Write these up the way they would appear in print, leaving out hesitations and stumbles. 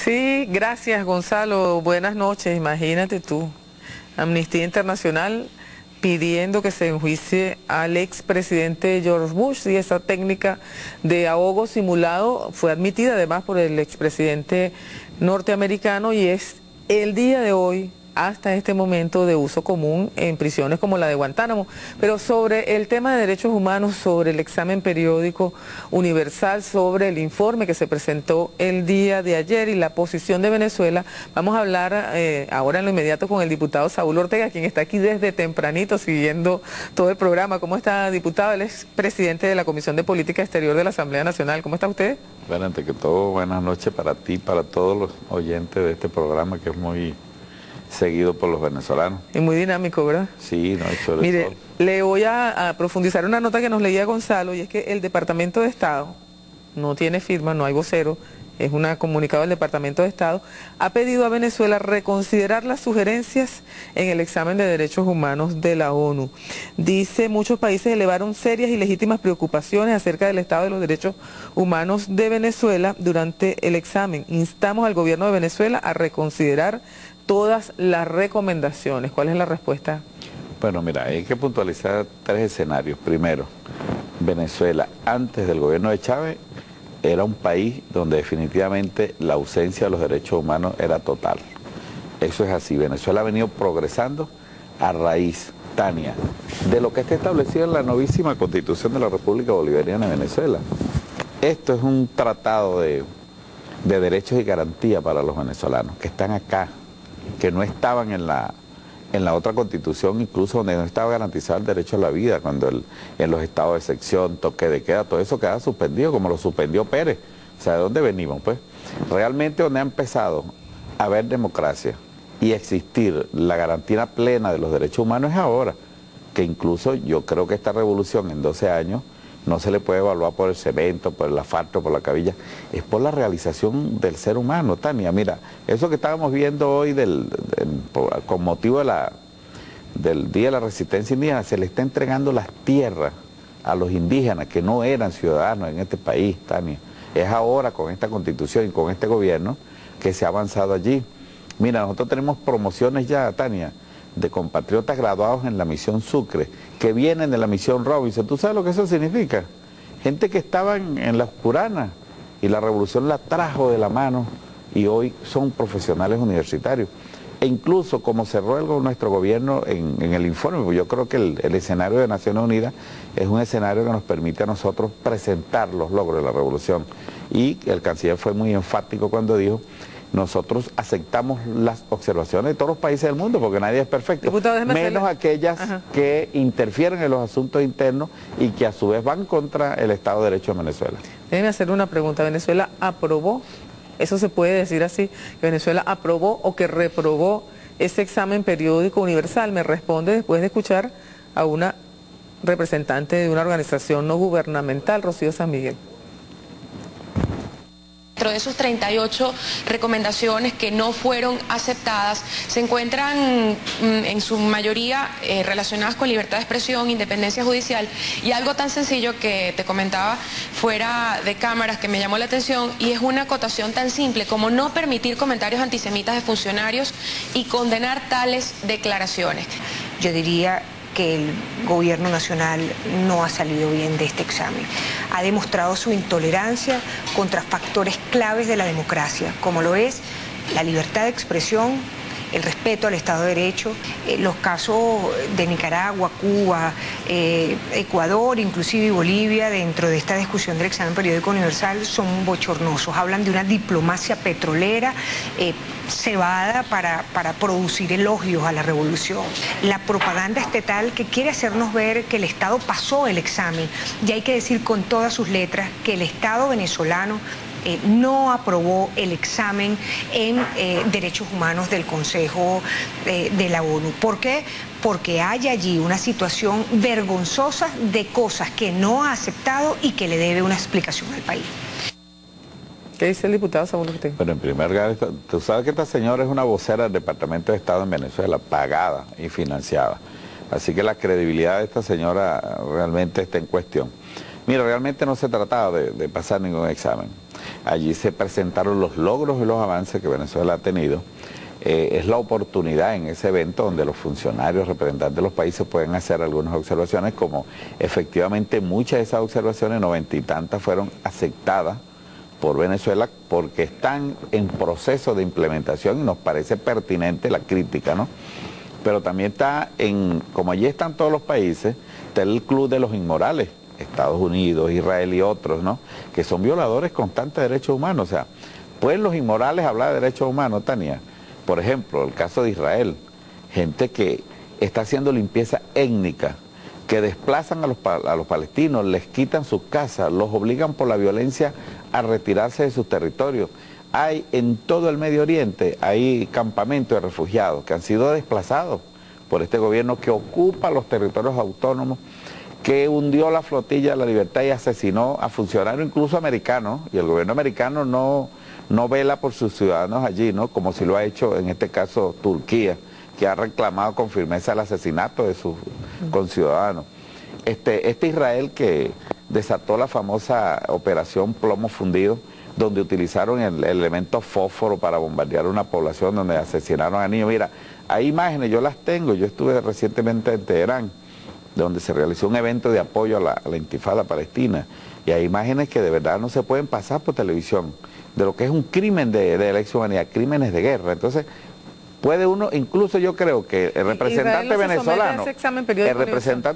Sí, gracias Gonzalo. Buenas noches. Imagínate tú, Amnistía Internacional pidiendo que se enjuicie al expresidente George Bush, y esa técnica de ahogo simulado fue admitida además por el expresidente norteamericano y es el día de hoy hasta este momento de uso común en prisiones como la de Guantánamo. Pero sobre el tema de derechos humanos, sobre el examen periódico universal, sobre el informe que se presentó el día de ayer y la posición de Venezuela, vamos a hablar ahora en lo inmediato con el diputado Saúl Ortega, quien está aquí desde tempranito siguiendo todo el programa. ¿Cómo está, diputado? Él es presidente de la Comisión de Política Exterior de la Asamblea Nacional. ¿Cómo está usted? Bueno, ante que todo, buenas noches para ti, para todos los oyentes de este programa que es muy seguido por los venezolanos. Y muy dinámico, ¿verdad? Sí, no, sobre Mire, todo. le voy a profundizar una nota que nos leía Gonzalo, y es que el Departamento de Estado no tiene firma, no hay vocero, es un comunicado del Departamento de Estado, ha pedido a Venezuela reconsiderar las sugerencias en el examen de derechos humanos de la ONU. Dice, muchos países elevaron serias y legítimas preocupaciones acerca del estado de los derechos humanos de Venezuela durante el examen. Instamos al gobierno de Venezuela a reconsiderar todas las recomendaciones. ¿Cuál es la respuesta? Bueno, mira, hay que puntualizar tres escenarios. Primero, Venezuela, antes del gobierno de Chávez, era un país donde definitivamente la ausencia de los derechos humanos era total. Eso es así. Venezuela ha venido progresando a raíz, Tania, de lo que está establecido en la novísima Constitución de la República Bolivariana de Venezuela. Esto es un tratado de derechos y garantías para los venezolanos que están acá, que no estaban en la otra constitución, incluso donde no estaba garantizado el derecho a la vida, cuando en los estados de excepción, toque de queda, todo eso queda suspendido, como lo suspendió Pérez. O sea, ¿de dónde venimos? Pues realmente donde ha empezado a haber democracia y existir la garantía plena de los derechos humanos es ahora, que incluso yo creo que esta revolución en 12 años no se le puede evaluar por el cemento, por el asfalto, por la cabilla, es por la realización del ser humano, Tania. Mira, eso que estábamos viendo hoy con motivo del Día de la Resistencia Indígena, se le está entregando las tierras a los indígenas que no eran ciudadanos en este país, Tania. Es ahora con esta constitución y con este gobierno que se ha avanzado allí. Mira, nosotros tenemos promociones ya, Tania, de compatriotas graduados en la misión Sucre, que vienen de la misión Robinson. ¿Tú sabes lo que eso significa? Gente que estaba en la oscurana y la revolución la trajo de la mano y hoy son profesionales universitarios. E incluso como cerró nuestro gobierno en el informe, porque yo creo que el escenario de Naciones Unidas es un escenario que nos permite a nosotros presentar los logros de la revolución. Y el canciller fue muy enfático cuando dijo: nosotros aceptamos las observaciones de todos los países del mundo, porque nadie es perfecto, Diputado, menos aquellas que interfieren en los asuntos internos y que a su vez van contra el Estado de Derecho de Venezuela. Déjeme hacer una pregunta. ¿Venezuela aprobó, eso se puede decir así, que Venezuela aprobó o que reprobó ese examen periódico universal? Me responde después de escuchar a una representante de una organización no gubernamental, Rocío San Miguel. Dentro de esos 38 recomendaciones que no fueron aceptadas, se encuentran en su mayoría relacionadas con libertad de expresión, independencia judicial, y algo tan sencillo que te comentaba fuera de cámaras que me llamó la atención, y es una acotación tan simple como no permitir comentarios antisemitas de funcionarios y condenar tales declaraciones. Yo diría que el gobierno nacional no ha salido bien de este examen. Ha demostrado su intolerancia contra factores claves de la democracia, como lo es la libertad de expresión, el respeto al Estado de Derecho. Los casos de Nicaragua, Cuba, Ecuador, inclusive Bolivia, dentro de esta discusión del examen periódico universal, son bochornosos. Hablan de una diplomacia petrolera cebada para producir elogios a la revolución. La propaganda estatal que quiere hacernos ver que el Estado pasó el examen, y hay que decir con todas sus letras que el Estado venezolano no aprobó el examen en derechos humanos del Consejo de la ONU. ¿Por qué? Porque hay allí una situación vergonzosa de cosas que no ha aceptado y que le debe una explicación al país. ¿Qué dice el diputado Saúl Ortega? Bueno, en primer lugar, tú sabes que esta señora es una vocera del Departamento de Estado en Venezuela, pagada y financiada. Así que la credibilidad de esta señora realmente está en cuestión. Mira, realmente no se trataba de pasar ningún examen. allí se presentaron los logros y los avances que Venezuela ha tenido. Es la oportunidad en ese evento donde los funcionarios, representantes de los países pueden hacer algunas observaciones, como efectivamente muchas de esas observaciones, 90 y tantas, fueron aceptadas por Venezuela porque están en proceso de implementación y nos parece pertinente la crítica, ¿no? Pero también está como allí están todos los países, está el Club de los Inmorales, Estados Unidos, Israel y otros, ¿no? Que son violadores constantes de derechos humanos. O sea, ¿pueden los inmorales hablar de derechos humanos, Tania? Por ejemplo, el caso de Israel, gente que está haciendo limpieza étnica, que desplazan a los palestinos, les quitan sus casas, los obligan por la violencia a retirarse de sus territorios. Hay en todo el Medio Oriente, hay campamentos de refugiados que han sido desplazados por este gobierno que ocupa los territorios autónomos, que hundió la flotilla de la libertad y asesinó a funcionarios incluso americanos, y el gobierno americano no vela por sus ciudadanos allí, ¿no? Como si lo ha hecho en este caso Turquía, que ha reclamado con firmeza el asesinato de sus conciudadanos. Este Israel que desató la famosa operación Plomo Fundido, donde utilizaron el elemento fósforo para bombardear una población donde asesinaron a niños. Mira, hay imágenes, yo las tengo, yo estuve recientemente en Teherán, donde se realizó un evento de apoyo a la intifada palestina, y hay imágenes que de verdad no se pueden pasar por televisión, de lo que es un crimen de lesa humanidad, crímenes de guerra. Entonces, puede uno, incluso yo creo que el representante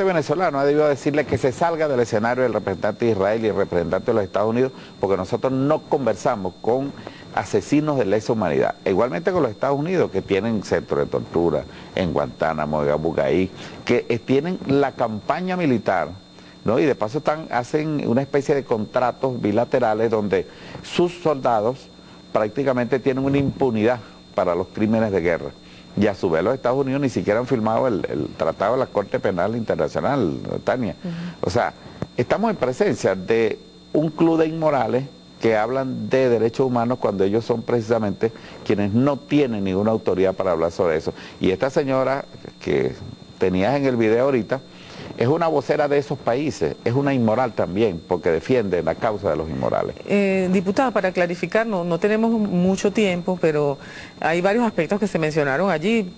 venezolano ha debido decirle que se salga del escenario del representante de Israel y el representante de los Estados Unidos, porque nosotros no conversamos con asesinos de lesa humanidad. E igualmente con los Estados Unidos, que tienen centros de tortura en Guantánamo, en Abu Ghraib, que tienen la campaña militar, ¿no? Y de paso hacen una especie de contratos bilaterales donde sus soldados prácticamente tienen una impunidad para los crímenes de guerra. Y a su vez los Estados Unidos ni siquiera han firmado el Tratado de la Corte Penal Internacional, Tania. O sea, estamos en presencia de un club de inmorales que hablan de derechos humanos cuando ellos son precisamente quienes no tienen ninguna autoridad para hablar sobre eso. Y esta señora que tenías en el video ahorita, es una vocera de esos países, es una inmoral también, porque defiende la causa de los inmorales. Diputada, para clarificar, no tenemos mucho tiempo, pero hay varios aspectos que se mencionaron allí.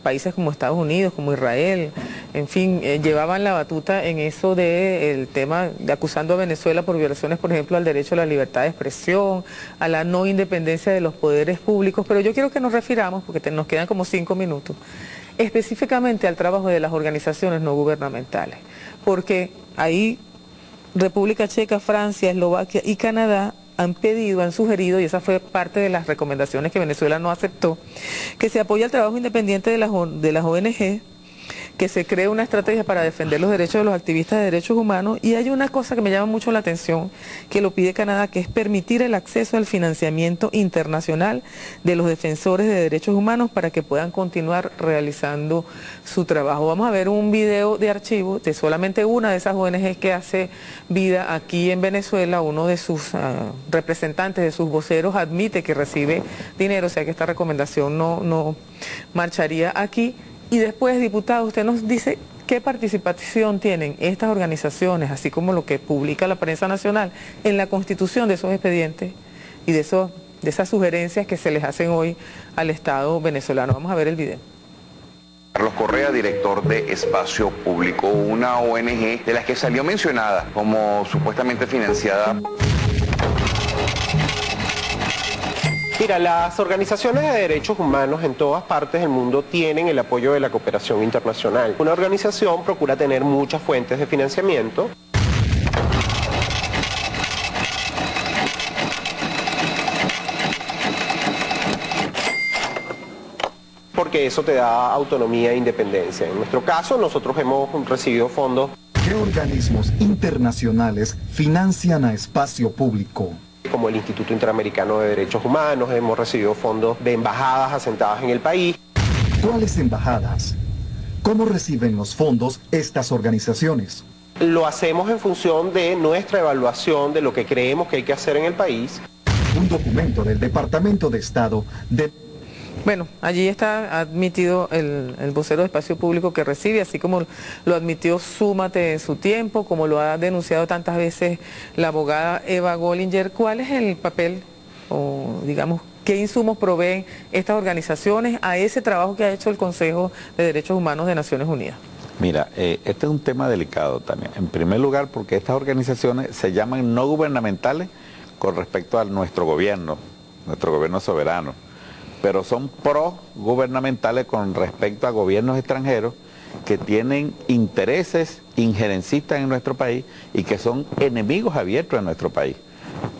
Países como Estados Unidos, como Israel, en fin, llevaban la batuta en eso del tema de acusando a Venezuela por violaciones, por ejemplo, al derecho a la libertad de expresión, a la no independencia de los poderes públicos, pero yo quiero que nos refiramos, porque nos quedan como 5 minutos, específicamente al trabajo de las organizaciones no gubernamentales, porque ahí República Checa, Francia, Eslovaquia y Canadá han sugerido, y esa fue parte de las recomendaciones que Venezuela no aceptó, que se apoye el trabajo independiente de las ONG, que se cree una estrategia para defender los derechos de los activistas de derechos humanos, y hay una cosa que me llama mucho la atención, que lo pide Canadá, que es permitir el acceso al financiamiento internacional de los defensores de derechos humanos para que puedan continuar realizando su trabajo. Vamos a ver un video de archivo de solamente una de esas ONG que hace vida aquí en Venezuela. Uno de sus representantes, de sus voceros, admite que recibe dinero, o sea que esta recomendación no marcharía aquí. Y después, diputado, usted nos dice qué participación tienen estas organizaciones, así como lo que publica la prensa nacional, en la constitución de esos expedientes y de esas sugerencias que se les hacen hoy al Estado venezolano. Vamos a ver el video. Carlos Correa, director de Espacio Público, una ONG de las que salió mencionada como supuestamente financiada. Mira, las organizaciones de derechos humanos en todas partes del mundo tienen el apoyo de la cooperación internacional. Una organización procura tener muchas fuentes de financiamiento. Porque eso te da autonomía e independencia. En nuestro caso, nosotros hemos recibido fondos. ¿Qué organismos internacionales financian a Espacio Público? Como el Instituto Interamericano de Derechos Humanos, hemos recibido fondos de embajadas asentadas en el país. ¿Cuáles embajadas? ¿Cómo reciben los fondos estas organizaciones? Lo hacemos en función de nuestra evaluación de lo que creemos que hay que hacer en el país. Un documento del Departamento de Estado de... Bueno, allí está admitido el vocero de Espacio Público que recibe, así como lo admitió Súmate en su tiempo, como lo ha denunciado tantas veces la abogada Eva Gollinger. ¿Cuál es el papel o, digamos, qué insumos proveen estas organizaciones a ese trabajo que ha hecho el Consejo de Derechos Humanos de Naciones Unidas? Mira, este es un tema delicado también. En primer lugar, porque estas organizaciones se llaman no gubernamentales con respecto a nuestro gobierno soberano, pero son pro-gubernamentales con respecto a gobiernos extranjeros que tienen intereses injerencistas en nuestro país y que son enemigos abiertos en nuestro país.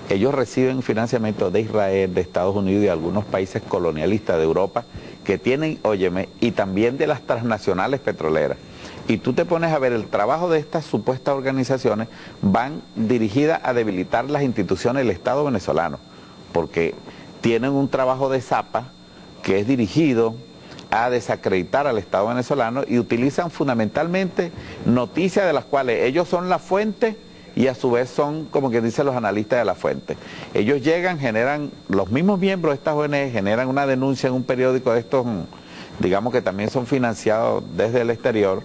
Ellos reciben financiamiento de Israel, de Estados Unidos y de algunos países colonialistas de Europa que tienen, óyeme, y también de las transnacionales petroleras. Y tú te pones a ver el trabajo de estas supuestas organizaciones, van dirigidas a debilitar las instituciones del Estado venezolano, porque tienen un trabajo de zapa que es dirigido a desacreditar al Estado venezolano y utilizan fundamentalmente noticias de las cuales ellos son la fuente y a su vez son, como que dicen los analistas de la fuente. Ellos llegan, generan, los mismos miembros de estas ONG generan una denuncia en un periódico de estos, digamos que también son financiados desde el exterior,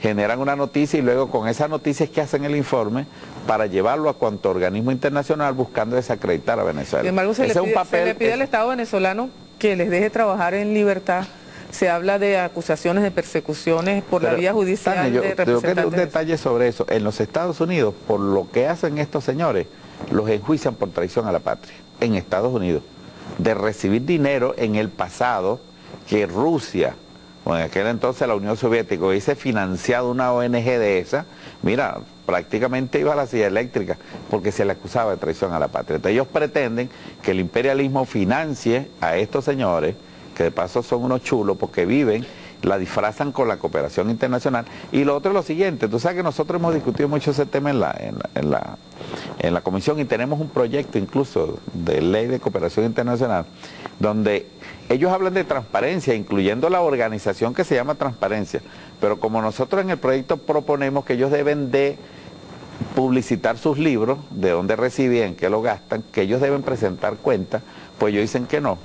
generan una noticia y luego con esa noticia es que hacen el informe para llevarlo a cuanto organismo internacional buscando desacreditar a Venezuela. Sin embargo, se le pide al Estado venezolano que les deje trabajar en libertad. Se habla de acusaciones de persecuciones por la vía judicial. Tania, yo de creo que un representantes. detalle sobre eso. En los Estados Unidos, por lo que hacen estos señores, los enjuician por traición a la patria. En Estados Unidos. De recibir dinero en el pasado que Rusia, o en aquel entonces la Unión Soviética, hubiese financiado una ONG de esa, mira, prácticamente iba a la silla eléctrica porque se le acusaba de traición a la patria. Entonces ellos pretenden que el imperialismo financie a estos señores, que de paso son unos chulos porque viven, la disfrazan con la cooperación internacional. Y lo otro es lo siguiente, tú sabes que nosotros hemos discutido mucho ese tema en la comisión y tenemos un proyecto incluso de ley de cooperación internacional donde ellos hablan de transparencia, incluyendo la organización que se llama Transparencia, pero como nosotros en el proyecto proponemos que ellos deben de publicitar sus libros, de dónde reciben, qué lo gastan, que ellos deben presentar cuentas, pues ellos dicen que no,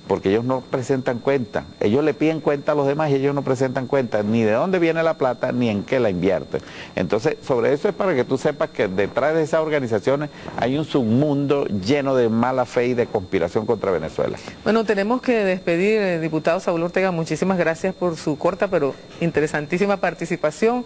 porque ellos no presentan cuentas, ellos le piden cuenta a los demás y ellos no presentan cuentas, ni de dónde viene la plata, ni en qué la invierten. Entonces, sobre eso es para que tú sepas que detrás de esas organizaciones hay un submundo lleno de mala fe y de conspiración contra Venezuela. Bueno, tenemos que despedir, diputado Saúl Ortega, muchísimas gracias por su corta pero interesantísima participación.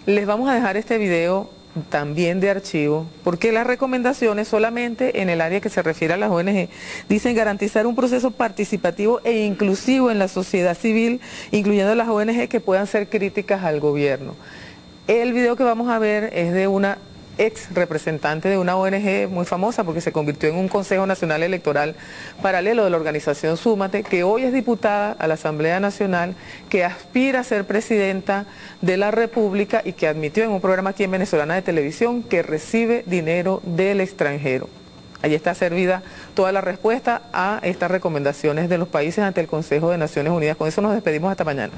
Les vamos a dejar este video también de archivo, porque las recomendaciones solamente en el área que se refiere a las ONG dicen garantizar un proceso participativo e inclusivo en la sociedad civil, incluyendo las ONG que puedan ser críticas al gobierno. El video que vamos a ver es de una ex representante de una ONG muy famosa porque se convirtió en un Consejo Nacional Electoral paralelo de la organización Súmate, que hoy es diputada a la Asamblea Nacional, que aspira a ser presidenta de la República y que admitió en un programa aquí en Venezolana de Televisión que recibe dinero del extranjero. Allí está servida toda la respuesta a estas recomendaciones de los países ante el Consejo de Naciones Unidas. Con eso nos despedimos hasta mañana.